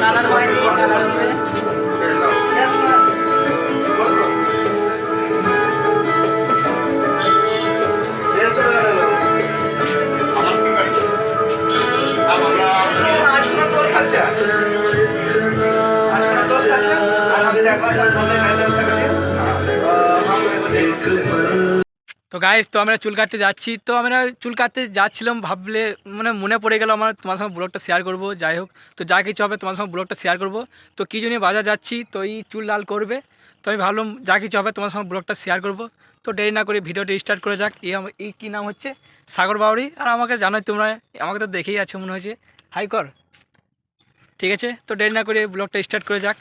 Colour হয়নি, colour হচ্ছে। তো গাইস, তো আমরা চুল কাটতে যাচ্ছি। তো আমরা চুল কাটতে যাচ্ছিলাম, ভাবলে মানে মনে পড়ে গেল আমার তোমার সঙ্গে ব্লগটা শেয়ার করব। যাই হোক, তো যা কিছু হবে তোমার সঙ্গে ব্লগটা শেয়ার করব। তো কী জন্য বাজার যাচ্ছি, তো এই চুল লাল করবে। তো আমি ভাবলাম যা কিছু হবে তোমার সঙ্গে ব্লগটা শেয়ার করব। তো দেরি না করে ভিডিওটা স্টার্ট করে যাক। এই কী নাম হচ্ছে, সাগর বাউরি। আর আমাকে জানোই তোমরা, আমাকে তো দেখেই আছে মনে হয়েছে। হাই কর, ঠিক আছে। তো দেরি না করে ব্লগটা স্টার্ট করে যাক।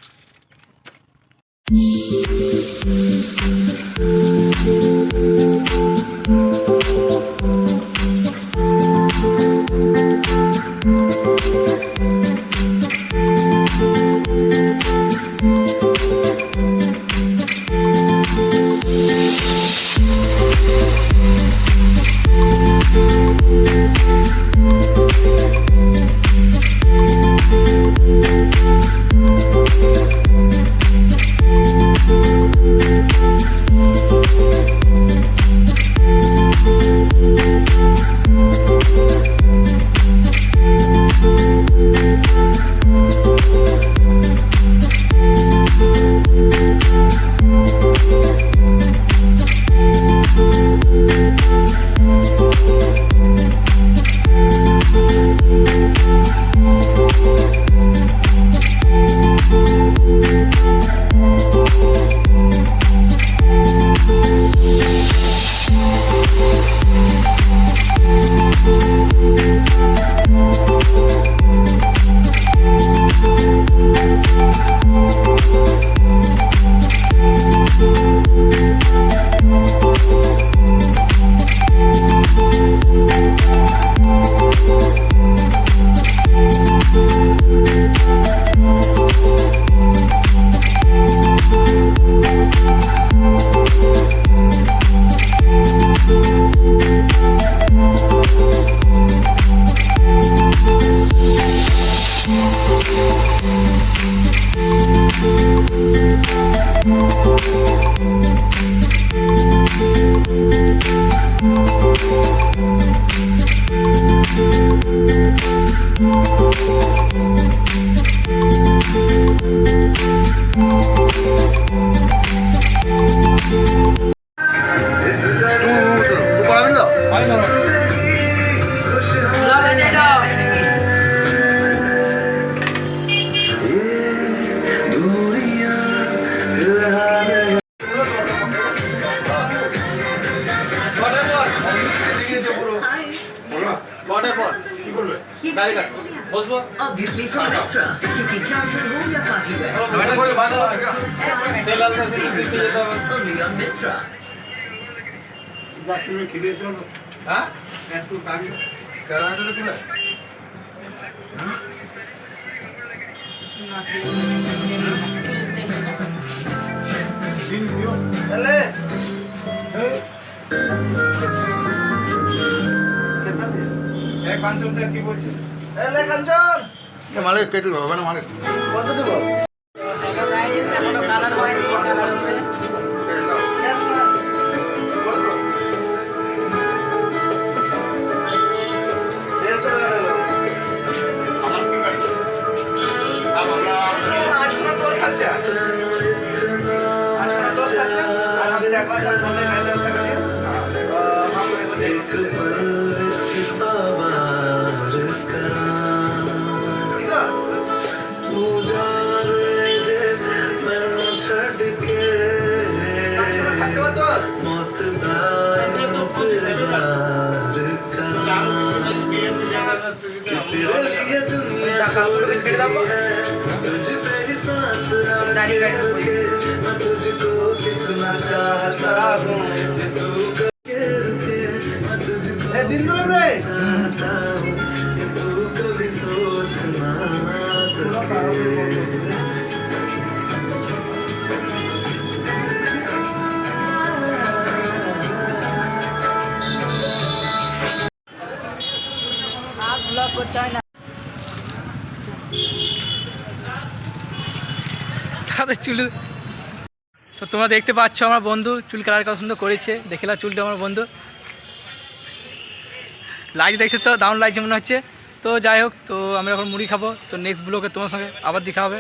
Obviously from Mitra, क्योंकि casual हो या party wear. Only on Mitra. মালিক কেটে হবে না মালিক কত দেব কালার হয়নি, কালার হচ্ছে। সাথে চুল। তো তোমরা দেখতে পাচ্ছ আমার বন্ধু চুল কালার কত সুন্দর করেছে, দেখে নাও চুলটা আমার বন্ধু। লাইট দেখছো তো, দারুণ লাগছে মনে হচ্ছে। তো যাই হোক, তো আমরা এখন মুড়ি খাবো। তো নেক্সট ব্লগে তোমার সঙ্গে আবার দেখা হবে।